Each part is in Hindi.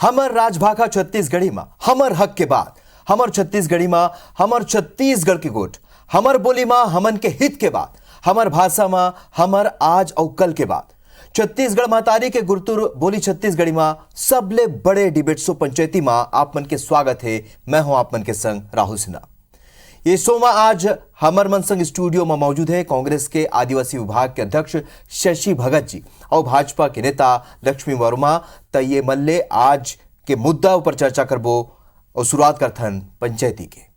हमर राजभाषा छत्तीसगढ़ी में हमर हक के बात, हमर छत्तीसगढ़ी में हमर छत्तीसगढ़ की गोट, हमर बोली में हमन के हित के बात, हमर भाषा में हमर आज और कल के बात। छत्तीसगढ़ महतारी के गुरतुर बोली छत्तीसगढ़ी में सबले बड़े डिबेट शो पंचायती में आप मन के स्वागत है। मैं हूं आप मन के संग राहुल सिन्हा। ये शो में आज हमर मन संग स्टूडियो में मौजूद है कांग्रेस के आदिवासी विभाग के अध्यक्ष शशि भगत जी और भाजपा के नेता लक्ष्मी वर्मा। ये मल्ले आज के मुद्दा ऊपर चर्चा करबो और शुरुआत करथन पंचायती के।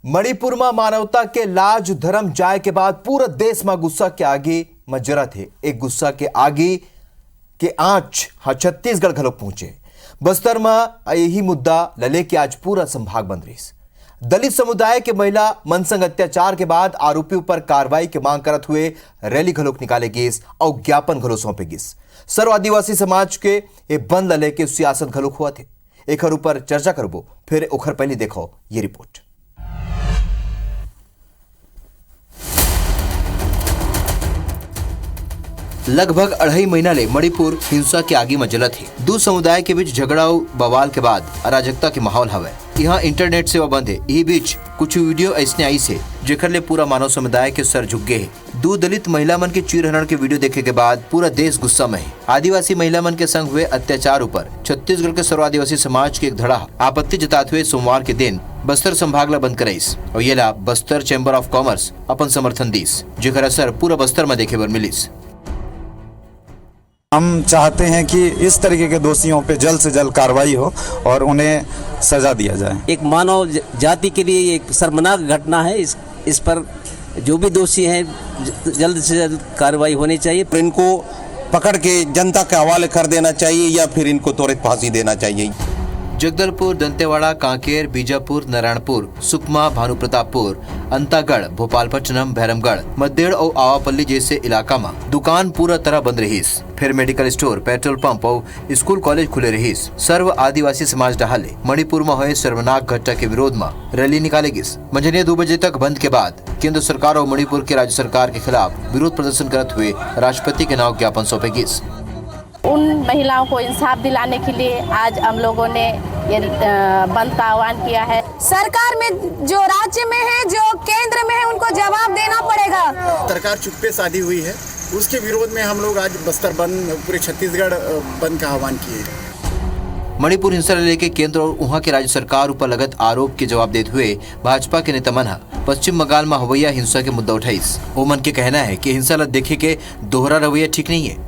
मणिपुर में मानवता के लाज धर्म जाए के बाद पूरा देश में गुस्सा के आगे मजरत है। एक गुस्सा के आगे के आंच छत्तीसगढ़ घलोक पहुंचे। बस्तर में यही मुद्दा लले के आज पूरा संभाग बंद रही। दलित समुदाय के महिला मन संग अत्याचार के बाद आरोपियों पर कार्रवाई के मांग करत हुए रैली घलोक निकाले गिस और ज्ञापन घलो सौंपे गिस। सर्व आदिवासी समाज के ये बंद लले के सियासत घलोक हुआ थे। एक ऊपर चर्चा करबो, फिर ओखर पहले देखो ये रिपोर्ट। लगभग 2.5 महीना ले मणिपुर हिंसा के आगे में जलत है। दो समुदाय के बीच झगड़ा और बवाल के बाद अराजकता के माहौल हवे। यहाँ इंटरनेट सेवा बंद है। यही बीच कुछ वीडियो ऐसने आई से जेकर ले पूरा मानव समुदाय के सर झुक गए है। दो दलित महिला मन के चीरहरण के वीडियो देखे के बाद पूरा देश गुस्सा में है। आदिवासी महिला मन के संग हुए अत्याचार ऊपर छत्तीसगढ़ के सर्व आदिवासी समाज के एक धड़ा आपत्ति जताते हुए सोमवार के दिन बस्तर संभाग ला बंद कराइस और ये ला बस्तर चैम्बर ऑफ कॉमर्स अपन समर्थन दीस, जेकर असर पूरा बस्तर में देखे बर मिलिस। हम चाहते हैं कि इस तरीके के दोषियों पे जल्द से जल्द कार्रवाई हो और उन्हें सजा दिया जाए। एक मानव जाति के लिए एक शर्मनाक घटना है। इस पर जो भी दोषी हैं जल्द से जल्द कार्रवाई होनी चाहिए। इनको पकड़ के जनता के हवाले कर देना चाहिए या फिर इनको त्वरित फांसी देना चाहिए। जगदलपुर, दंतेवाड़ा, कांकेर, बीजापुर, नारायणपुर, सुकमा, भानुप्रतापपुर, अंतागढ़, भोपालपट्टनम, भैरमगढ़, मद्देड़ और आवापल्ली जैसे इलाका में दुकान पूरा तरह बंद रहीस। फिर मेडिकल स्टोर, पेट्रोल पंप और स्कूल कॉलेज खुले रहीस। सर्व आदिवासी समाज डहाले मणिपुर में हुए शर्मनाक घटना के विरोध में रैली निकाले गिस। मंझनिया 2 बजे तक बंद के बाद केंद्र सरकार और मणिपुर के राज्य सरकार के खिलाफ विरोध प्रदर्शन करते हुए राष्ट्रपति के नाम ज्ञापन सौंपे गिस। उन महिलाओं को इंसाफ दिलाने के लिए आज हम लोगों ने ये बंद का आह्वान किया है। सरकार में जो राज्य में है, जो केंद्र में है, उनको जवाब देना पड़ेगा। सरकार चुप्पे साधी हुई है, उसके विरोध में हम लोग आज बस्तर बंद, पूरे छत्तीसगढ़ बंद का आह्वान किए। मणिपुर हिंसा लेके केंद्र और वहां के राज्य सरकार ऊपर लगत आरोप के जवाब देते हुए भाजपा के नेता मन पश्चिम बंगाल में हवैया हिंसा के मुद्दा उठाईस। ओमन के कहना है कि हिंसा ला देखे के दोहरा रवैया ठीक नहीं है।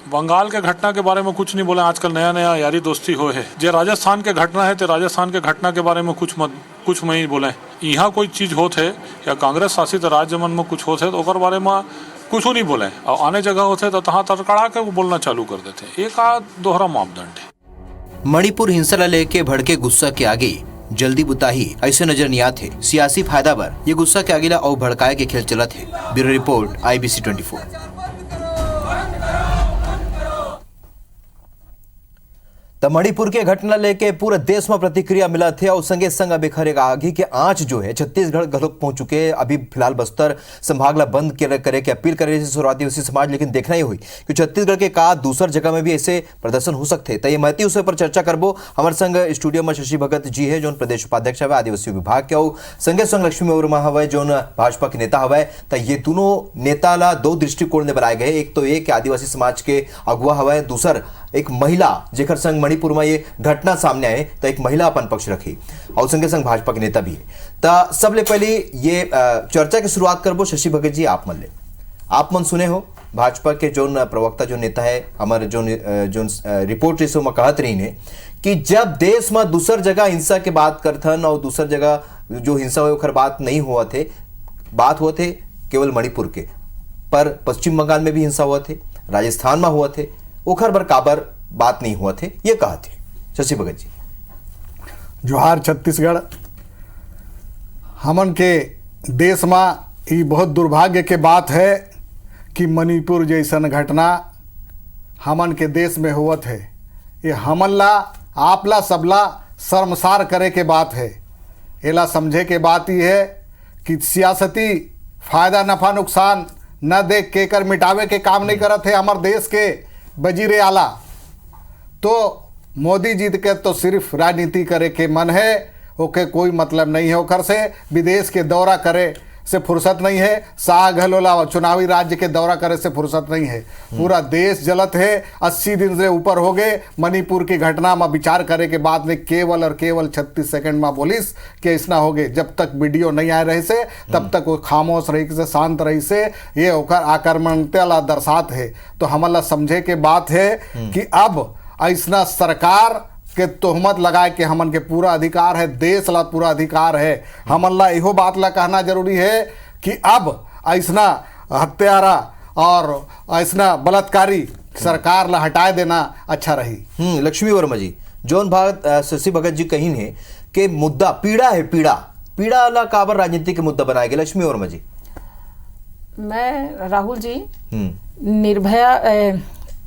बंगाल के घटना के बारे में कुछ नहीं बोले। आजकल नया नया यारी दोस्ती हो है। जो राजस्थान के घटना है तो राजस्थान के घटना के बारे में कुछ नहीं बोले। यहाँ कोई चीज होते है या कांग्रेस शासित राज्य मन में कुछ होते है तो ओकर बारे में कुछ नहीं बोले और आने जगह होते तो तहाँ तड़कड़ा के वो बोलना चालू कर देते। एक दोहरा मापदंड है। मणिपुर हिंसा ला लेके भड़के गुस्सा के आगे जल्दी बुताही ऐसे नजर नहीं आते। सियासी फायदा पर ये गुस्सा के आगे ला और भड़काए के खेल चलत है। Bureau report, IBC 24। तो मणिपुर के घटना लेके पूरे देश में प्रतिक्रिया मिला थे और संगे संग अभी खरे आगे के आंच जो है छत्तीसगढ़ घलोक पहुंच चुके। अभी फिलहाल बस्तर संभाग ला बंद करे के अपील कर रही थी आदिवासी समाज, लेकिन देखना ही हुई कि छत्तीसगढ़ के का दूसर जगह में भी ऐसे प्रदर्शन हो सकते। तो ये महती उस पर चर्चा करबो। हमारे संग स्टूडियो में शशि भगत जी है जो प्रदेश उपाध्यक्ष है आदिवासी विभाग के, और संगे संग लक्ष्मी वर्मा हवे जो भाजपा के नेता हवे। तो ये दोनों नेता ला 2 दृष्टिकोण में बनाए गए। एक तो ये कि आदिवासी समाज के अगुआ हवे, दूसर एक महिला जेकर संग मणिपुर में ये घटना सामने आए तो एक महिला अपन पक्ष रखी और संगे संग भाजपा के नेता भी है। तो सबले पहले ये चर्चा की शुरुआत करबो। शशि भगत जी, आप मन सुने हो भाजपा के जो प्रवक्ता जो नेता है हमारे जो रिपोर्ट इस में कहत रही ने कि जब देश में दूसर जगह हिंसा के बात करथन और दूसर जगह जो हिंसा हुए ओखर बात नहीं हुआ थे, बात हुआ थे केवल मणिपुर के, पर पश्चिम बंगाल में भी हिंसा हुआ थे, राजस्थान में हुआ थे, ओखर बर काबर बात नहीं हुआ थे, ये कहा थे। शशि भगत जी, जोहार छत्तीसगढ़। हमन के देश में ये बहुत दुर्भाग्य के बात है कि मणिपुर जैसन घटना हमन के देश में हुआ है। ये हमन ला आपला सबला शर्मसार करे के बात है। एला समझे के बात ये है कि सियासती फायदा नफा नुकसान न देख के कर मिटावे के काम नहीं करत है हमारे देश के वजीर आला। तो मोदी जी के तो सिर्फ राजनीति करे के मन है, ओके कोई मतलब नहीं है ओकर से, विदेश के दौरा करे से फुर्सत नहीं है, शाह गहलोला चुनावी राज्य के दौरा करे से फुर्सत नहीं है। पूरा देश जलत है, 80 दिन से ऊपर हो गए। मणिपुर की घटना में विचार करे के बाद में केवल और केवल 36 सेकंड में बोलिस कि ऐसा हो गए। जब तक वीडियो नहीं आ रहे से तब तक वो खामोश रही से, शांत रही से, ये होकर आक्रमणता दर्शात है। तो हमला समझे के बात है कि अब ऐसा सरकार के तोहमत लगाए कि हमन के पूरा अधिकार है, देश ला पूरा अधिकार है। हमन ला इहो बात ला कहना जरूरी है कि अब ऐसा हत्यारा और ऐसा बलात्कारी सरकार ला हटाए देना अच्छा रही। लक्ष्मी वर्मा जी, जौन भाग शशि भगत जी कही है कि मुद्दा पीड़ा है, पीड़ा ला काबर राजनीति के मुद्दा बनाए गए। लक्ष्मी वर्मा जी। मैं राहुल जी निर्भया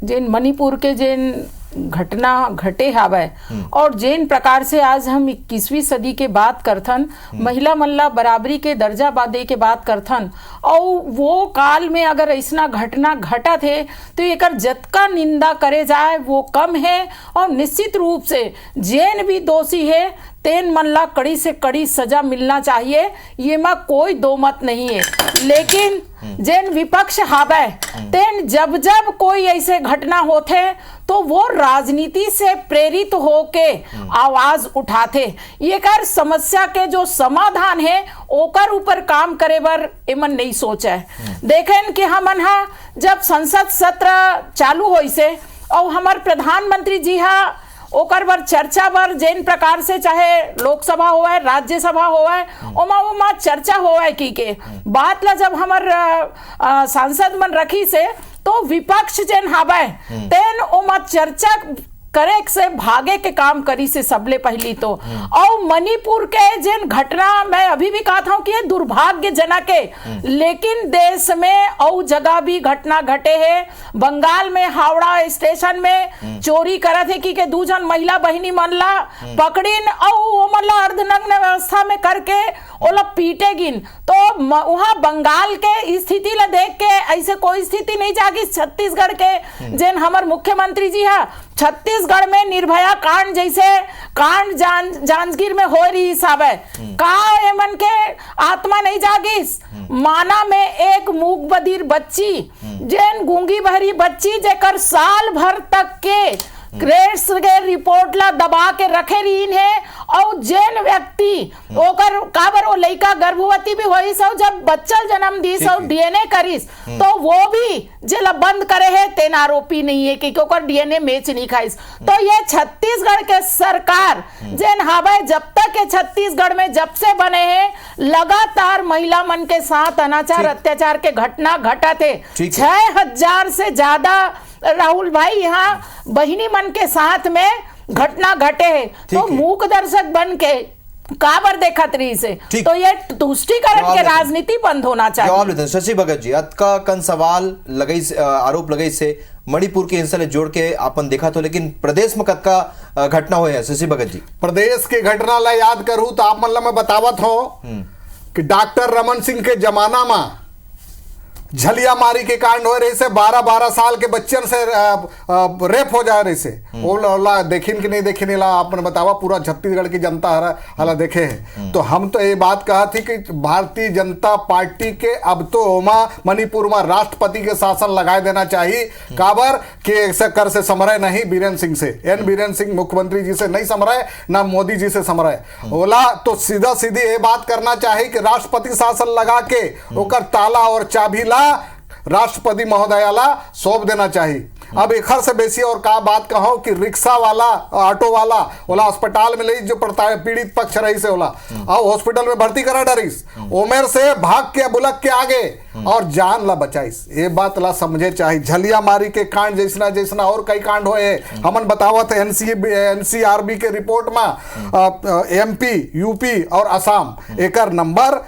जिन मणिपुर के जिन घटना घटे हावे और जिन प्रकार से आज हम 21वीं सदी के बात करथन, महिला मल्ला बराबरी के दर्जा बादे के बात करथन, और वो काल में अगर ऐसा घटना घटा थे तो एकर जतका निंदा करे जाए वो कम है। और निश्चित रूप से जैन भी दोषी है तेन मल्ला कड़ी से कड़ी सजा मिलना चाहिए, ये में कोई दो मत नहीं है। लेकिन जैन विपक्ष हावे तेन जब जब कोई ऐसे घटना होते तो वो राजनीति से प्रेरित होके आवाज उठाते। ये कर समस्या के जो समाधान है ओकर ऊपर काम करे बर एमन नहीं सोचा है। देखें कि हमन हा जब संसद सत्र चालू होई से और हमार प्रधानमंत्री जी हा ओकर बर चर्चा बर जिन प्रकार से चाहे लोकसभा होवे राज्यसभा होवे ओमा चर्चा होवे की के बात ला जब हमार सांसद मन रखी से तो विपक्ष जिन हावे तेन ओमा चर्चा करे से भागे के काम करी से सबले पहली तो। और मणिपुर के जिन घटना मैं अभी भी कहा था कि ये दुर्भाग्यजनक है, लेकिन देश में और जगह भी घटना घटे है। बंगाल में हावड़ा स्टेशन में चोरी करा थे कि दू जन महिला बहिनी मनला पकड़िन और मतलब अर्धनग्न व्यवस्था में करके ओला पीटे गिन। तो वहां बंगाल के स्थिति ला देख के ऐसे कोई स्थिति नहीं जागी छत्तीसगढ़ के जिन हमार मुख्यमंत्री जी है छत्तीसगढ़ में निर्भया कांड जैसे कांड जांजगीर में हो रही हिसाब है का एमन के आत्मा नहीं जागिस। माना में एक मूक बधिर बच्ची जैन गूंगी बहरी बच्ची जेकर साल भर तक के ग्रेड्स के रिपोर्ट ला दबा के रखे रहीन है और जैन व्यक्ति ओकर काबर वो लड़का गर्भवती भी होई सो जब बच्चा जन्म दी सो डीएनए करिस तो वो भी जेला बंद करे है तेन आरोपी नहीं है कि ओकर डीएनए मैच नहीं खाइस। तो ये छत्तीसगढ़ के सरकार जैन हावे जब तक के छत्तीसगढ़ में जब से बने हैं लगातार महिला मन के साथ अनाचार अत्याचार के घटना घटा थे। 6000 से ज्यादा राहुल भाई यहाँ बहिनी मन के साथ में घटना घटे है। तो मूक दर्शक बन के काबर देखत रही से तो ये तुष्टिकरण के राजनीति बंद होना चाहिए। जवाब लेते हैं शशि भगत जी। अतका कन सवाल लगई आरोप लगई से मणिपुर के हिंसा ले जोड़ के आपन देखा तो, लेकिन प्रदेश में कतका घटना हुए है शशि भगत जी? प्रदेश की घटना ला याद करूं तो आप मतलब मैं बतावत हो कि डॉक्टर रमन सिंह के जमाना में झलिया मारी के कांड हो रहे से 12-12 साल के बच्चन से रेप हो जा रहे से ओला देखिन कि नहीं देखिन ला आपने बतावा पूरा छत्तीसगढ़ की जनता हला देखे है। तो हम तो ये बात कहा थी कि भारतीय जनता पार्टी के अब तो ओमा मणिपुर में राष्ट्रपति के शासन लगाए देना चाहिए। काबर के ऐसे कर से समराय नहीं बीरेन सिंह से, एन बीरेन सिंह मुख्यमंत्री जी से नहीं समराय ना मोदी जी से समराय ओला। तो सीधा सीधी ये बात करना चाहिए कि राष्ट्रपति शासन लगा के ओकर ताला और चाबी ला राष्ट्रपति महोदयाला सौंप देना चाहिए। अब एक से बेसी और का बात कहो कि रिक्शा वाला ऑटो वाला ओला अस्पताल में ले जो पीड़ित पक्ष रही से ओला और हॉस्पिटल में भर्ती करा डरिस उमेर से भाग के बुलक के आगे और जान ला बचाइस। ये बात ला समझे चाहिए। झलिया मारी के कांड जैसना जैसना और कई कांड होए हमन बतावत एनसीआरबी के रिपोर्ट में एमपी यूपी और असम एकर नंबर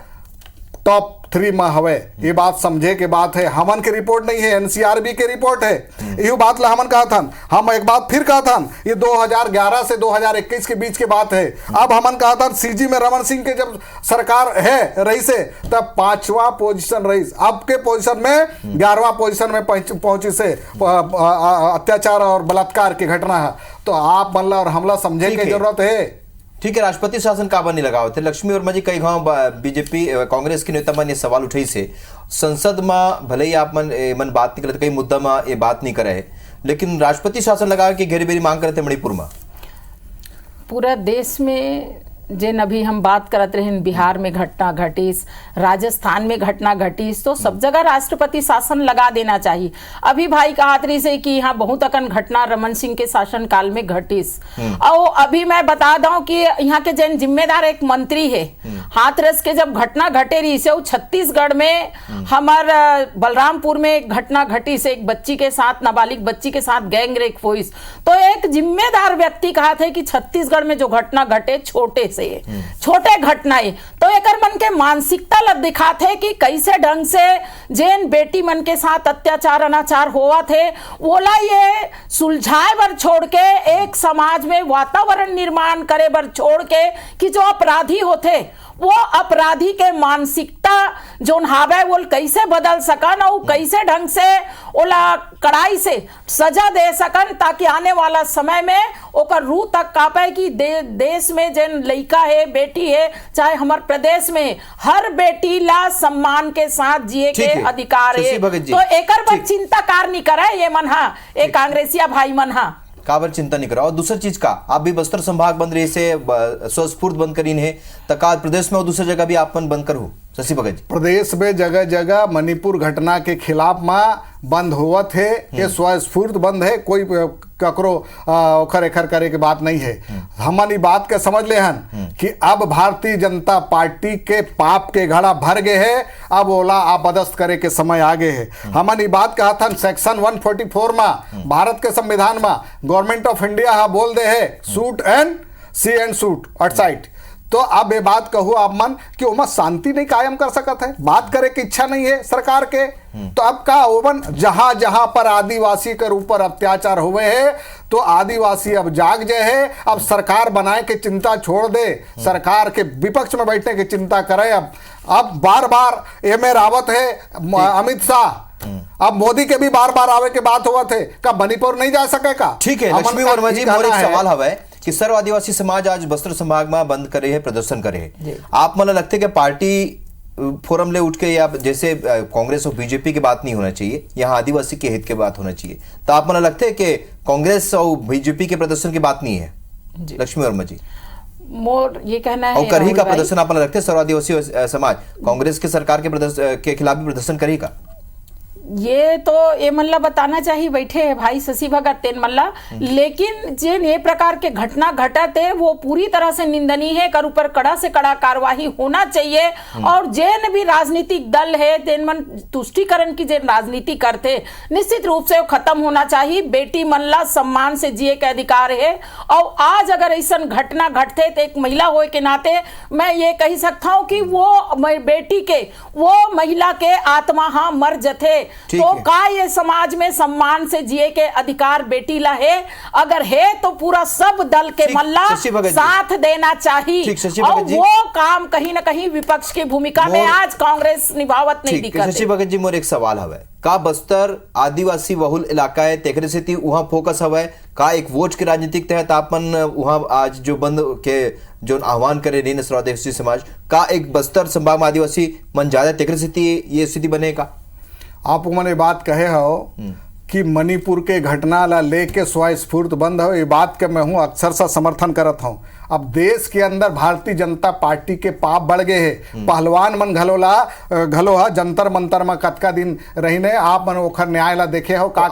टॉप 3 में हवे, ये बात समझे के बात है। हमन की रिपोर्ट नहीं है, एनसीआरबी की रिपोर्ट है। ये बात ला हमन कहा था, हम एक बात फिर कहा था, ये 2011 से 2021 के बीच की बात है। अब हमन कहा था सीजी में रमन सिंह के जब सरकार है रही से तब 5वां पोजीशन रही, अब के पोजीशन में 11वां पोजीशन में पहुंची से अत्याचार और बलात्कार की घटना है। तो आप मल्ला और हमला समझे की जरूरत है। ठीक है, राष्ट्रपति शासन का बन नहीं लगा होते। लक्ष्मी वर्मा जी कई गांव बीजेपी कांग्रेस के नेता मन ये सवाल उठाई से संसद में भले ही आप मन बात नहीं करते, कई मुद्दा में ये बात नहीं करे, लेकिन राष्ट्रपति शासन लगा के घेरी बेरी मांग करते मणिपुर में। पूरा देश में जिन अभी हम बात करत रहे, बिहार में घटना घटिस, राजस्थान में घटना घटिस, तो सब जगह राष्ट्रपति शासन लगा देना चाहिए। अभी भाई कहात रही से कि यहाँ बहुत अकन घटना रमन सिंह के शासन काल में घटिस। और अभी मैं बता दूं कि यहाँ के जिन जिम्मेदार एक मंत्री है, हाथरस के जब घटना घटे रही से छत्तीसगढ़ में हमार बलरामपुर में एक घटना घटी से एक बच्ची के साथ, नाबालिग बच्ची के साथ गैंग रेप हुई। तो एक जिम्मेदार व्यक्ति कहा थे कि छत्तीसगढ़ में जो घटना घटे छोटे घटनाएं, तो एकर मन के मानसिकता लग दिखाते कि कैसे ढंग से जेन बेटी मन के साथ अत्याचार अनाचार हुआ थे ओला ये सुलझाए बर छोड़ के एक समाज में वातावरण निर्माण करे बर छोड़ के कि जो अपराधी होते वो अपराधी के मानसिकता जोन हावे वो कैसे बदल सकन और कैसे ढंग से ओला कड़ाई से सजा दे सकन, ताकि आने वाला समय में ओकर रूह तक कापे कि देश में जिन लड़का है, बेटी है, चाहे हमारे प्रदेश में हर बेटी ला सम्मान के साथ जिए के अधिकार है। तो एकर पर चिंता कार नहीं करे ये मनहा, एक कांग्रेसिया भाई मनहा काबर चिंता नहीं करा। और दूसरी चीज का, आप भी बस्तर संभाग बंद रही से स्वस्फूर्त बंद करीन है, तका प्रदेश में और दूसरी जगह भी आप बंद कर हो शशि भगत जी। प्रदेश में जगह जगह मणिपुर घटना के खिलाफ में बंद हुआ थे, ये स्वस्फूर्त बंद है, कोई ककरो ओखर एखर करे के बात नहीं है। हमन बात के समझ ले हन कि अब भारतीय जनता पार्टी के पाप के घड़ा भर गए है, अब ओला आपदस्त करे के समय आ गए है। हमन बात कहा था सेक्शन 144 में भारत के संविधान में गवर्नमेंट ऑफ इंडिया बोल दे है shoot and see and shoot outside. तो अब ये बात कहूँ आप मन कि ओमा शांति नहीं कायम कर सकत है, बात करे की इच्छा नहीं है सरकार के। तो अब का ओवन जहां जहां पर आदिवासी के ऊपर अत्याचार हुए है तो आदिवासी अब जाग जाए है, अब सरकार बनाए के चिंता छोड़ दे, सरकार के विपक्ष में बैठने की चिंता करे। अब बार बार एम.ए. रावत है, अमित शाह, अब मोदी के भी बार बार आवे के बात हुआ थे, कब मणिपुर नहीं जा सकेगा। ठीक है लक्ष्मी वर्मा जी, मोर एक सवाल हवा है कि सर्व आदिवासी समाज आज बस्तर संभाग में बंद करे है, प्रदर्शन करे है, आप मन लगते कि पार्टी फोरम ले उठ के या जैसे कांग्रेस और बीजेपी की बात नहीं होना चाहिए, यहाँ आदिवासी के हित की बात होना चाहिए, तो आप मन लगते है कि कांग्रेस और बीजेपी के प्रदर्शन की बात नहीं है लक्ष्मी वर्मा जी? मोर ये कहना है, और करही का प्रदर्शन आप लगते है सर्व आदिवासी समाज कांग्रेस के सरकार के खिलाफ भी प्रदर्शन करेगी का? ये तो ये मल्ला बताना चाहिए बैठे है भाई शशि भगत तेन मल्ला, लेकिन जिन ये प्रकार के घटना घटत है वो पूरी तरह से निंदनीय है, कर ऊपर कड़ा से कड़ा कार्रवाई होना चाहिए। और जिन भी राजनीतिक दल है तेन मन तुष्टिकरण की जिन राजनीति करते निश्चित रूप से वो खत्म होना चाहिए। बेटी मल्ला सम्मान से जिए के अधिकार है, और आज अगर ऐसा घटना घटते तो एक महिला होए के नाते मैं ये कही सकता हूँ कि वो बेटी के वो महिला के आत्मा हाँ मर जथे, तो का ये समाज में सम्मान से जिए के अधिकार बेटी ला है, अगर है तो पूरा सब दल के मल्ला साथ देना चाहिए। और वो काम कहीं ना कहीं विपक्ष की भूमिका में आज कांग्रेस निभावत नहीं दिखा। शशि भगत जी, मोर एक सवाल हवे, का बस्तर आदिवासी बहुल इलाका है, तेकरे से वहां फोकस हवे का एक वोट के राजनीतिक तहत आपन वहां आज जो बंद के जो आह्वान करे रही सर्व आदिवासी समाज का एक बस्तर संभाग में आदिवासी मन ज्यादा तेकरे से ये स्थिति बनेगा? आप मैंने बात कहे हो कि मणिपुर के घटना ला लेके स्वस्फूर्त बंद हो, ये बात के मैं हूँ अक्सर सा समर्थन करत हूँ। अब देश के अंदर भारतीय जनता पार्टी के पाप बढ़ गए हैं, पहलवान मन घलोहा जंतर मंतर में कतका दिन रहीने, आप मन ओखर न्याय ला देखे हो का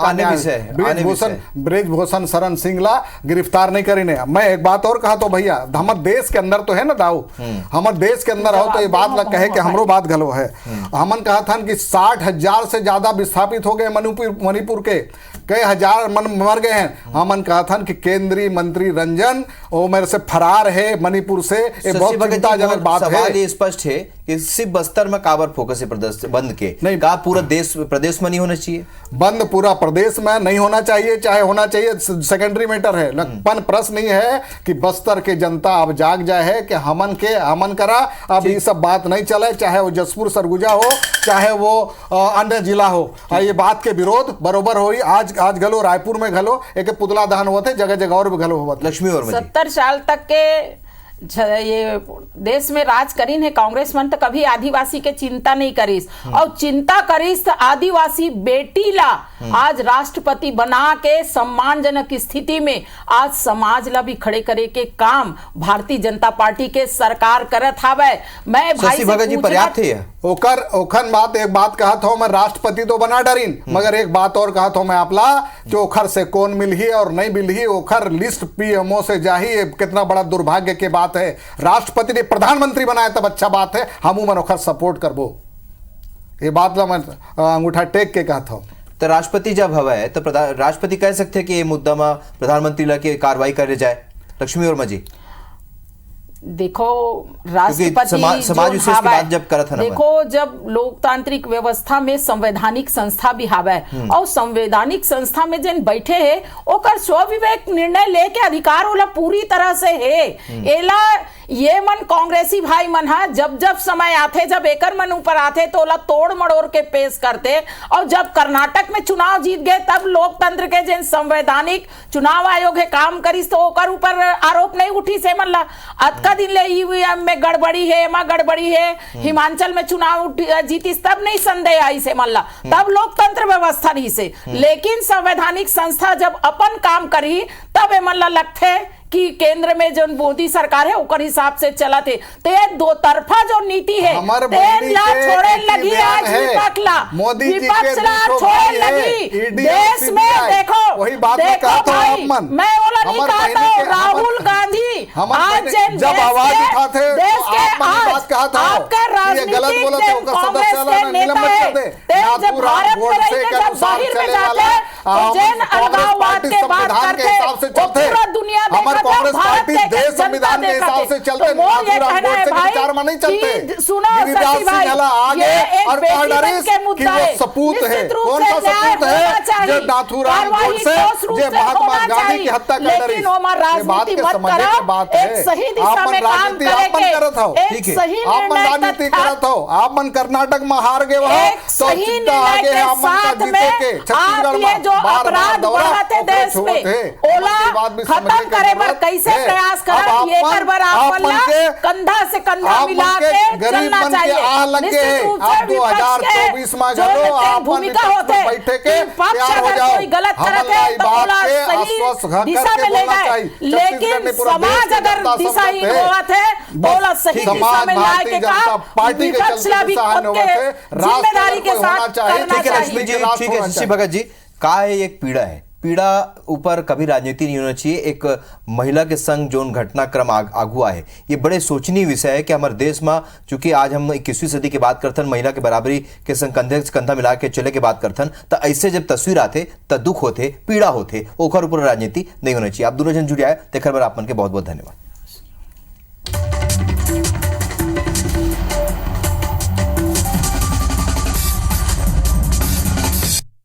ब्रिजभूषण शरण सिंह ला गिरफ्तार नहीं करीने। मैं एक बात और कहा तो भैया हमारे देश के अंदर तो है ना दाऊ, हमारे देश के अंदर हो तो ये बात ला कहे कि हमरो बात घलो है। हमन कहा था कि 60,000 से ज्यादा विस्थापित हो गए मणिपुर के, कई हजार मन मर गए हैं। हमन कहा था कि केंद्रीय मंत्री रंजन वो मेरे से फरार है मणिपुर से, ये बहुत चिंताजनक बात है। सवाल ये स्पष्ट है कि सिर्फ बस्तर में काबर फोकस है बंद के नहीं, का पूरा देश प्रदेश में नहीं होना चाहिए? बंद पूरा प्रदेश में नहीं होना चाहिए, चाहे होना चाहिए सेकेंडरी मैटर है, लेकिन प्रश्न नहीं है कि बस्तर के जनता अब जाग जाए है कि हमन करा, अब ये सब बात नहीं चले, चाहे वो जसपुर सरगुजा हो, चाहे वो अन्य जिला हो। ये बात के विरोध बरोबर हो। आज गलो रायपुर में गलो एक पुतला दहन हुआ थे, जगह जगह और भी गलो हुआ। लक्ष्मी और 70 साल तक के ये देश में राज करीन है कांग्रेस मन, तो कभी आदिवासी के चिंता नहीं करीस, और चिंता करीस तो आदिवासी बेटी ला आज राष्ट्रपति बना के सम्मानजनक स्थिति में आज समाज ला भी खड़े करे के काम भारतीय जनता पार्टी के सरकार करत हावे। मैं भाई शशि भगत जी पर्याप्त है ओखन बात एक बात कहा था मैं, राष्ट्रपति तो बना डरीन, मगर एक बात और कहा था मैं आपला कि ओखर से कौन मिलही और नहीं मिलही, ओखर लिस्ट पीएमओ से जाही, कितना बड़ा दुर्भाग्य के बात है। राष्ट्रपति ने प्रधानमंत्री बनाया तब अच्छा बात है, हम मन ओखर सपोर्ट करबो, ये बात ला मैं अंगूठा टेक के कहता हूं। तो राष्ट्रपति जब हवा है तो राष्ट्रपति कह सकते हैं कि ये मुद्दा में प्रधानमंत्री ला के कार्रवाई करे जाए। लक्ष्मी वर्मा जी देखो, राष्ट्रपति समाज विशेष की बात जब करत है ना, देखो जब लोकतांत्रिक व्यवस्था में संवैधानिक संस्था भी हावे और संवैधानिक संस्था में जिन बैठे है ओकर स्वविवेक निर्णय लेके अधिकार होला पूरी तरह से है। एला ये मन कांग्रेसी भाई मन हा जब जब समय आते, जब एकर मन ऊपर आते तो ओला तोड़ मड़ोड़ के पेश करते, और जब कर्नाटक में चुनाव जीत गए तब लोकतंत्र के जिन संवैधानिक चुनाव आयोग है काम करिस तो ओकर ऊपर आरोप नहीं उठी से मन ला। अतका दिन ले ईवीएम में गड़बड़ी है, एमा गड़बड़ी है, हिमाचल में चुनाव जीतिस तब नहीं संदेह आई से मन ला, तब लोकतंत्र व्यवस्था नहीं से। लेकिन संवैधानिक संस्था जब अपन काम करी तब ए मन ला लगते कि केंद्र में जो मोदी सरकार है ओकर हिसाब से चला थे, ते दो तरफा जो नीति है छोड़े लगी आज विपक्ष ला छोड़े लगी देश में। देखो भाई, मैं बोला नहीं कहता हूँ, राहुल गांधी आज जब आवाज उठाते देश के आपके राजनीतिक कांग्रेस के नेता है, जब भारत में रहते जब बाहर में जाते तो जैन अलगाववाद के बात करते पूरा दुनिया कांग्रेस पार्टी देश संविधान के हिसाब से चलते, नाथूराम गोडसे के विचार में नहीं चलते। सुनो गिरिराज सिंह आगे और कहाडरिस कि वो सपूत है, कौन सा सपूत है जो नाथूराम गोडसे जो महात्मा गांधी की हत्या कर रही, ये बात के समझने की बात है। आप मन राजनीति आप मन करत हो, ठीक है, आप मन राजनीति करत हो, आप मन कर्नाटक में हार गए वहां तो चिंता आगे आप मन का जीते के छत्तीसगढ़ में जो अपराध बढ़ाते देश में ओला खत्म करे बर कैसे प्रयास कर ये कर बर आप कंधा से कंधा मिला के चलना चाहिए। निश्चित रूप से 2024 में गलो आप भूमिका होते बैठे के पक्ष अगर कोई गलत करते तो ओला सही दिशा में ले जाए, लेकिन समाज अगर दिशाहीन हुआ थे बोला सही दिशा में लाए के काम विपक्ष ला भी खुद के जिम्मेदारी के साथ करना चाहिए। ठीक है शशि भगत जी, का है एक पीड़ा है, पीड़ा ऊपर कभी राजनीति नहीं होना चाहिए। एक महिला के संग जो घटनाक्रम आगुआ है, ये बड़े सोचनीय विषय है कि हमारे देश में चूंकि आज हम 21वीं सदी की बात करथन, महिला के बराबरी के संग कंधे से कंधा मिला के चले के बात करथन, तो ऐसे जब तस्वीर आते तो दुख होते, पीड़ा होते, ओखर ऊपर राजनीति नहीं होना चाहिए। आप दोनों जन जुड़े आए तेखर बर आप मन के बहुत बहुत धन्यवाद।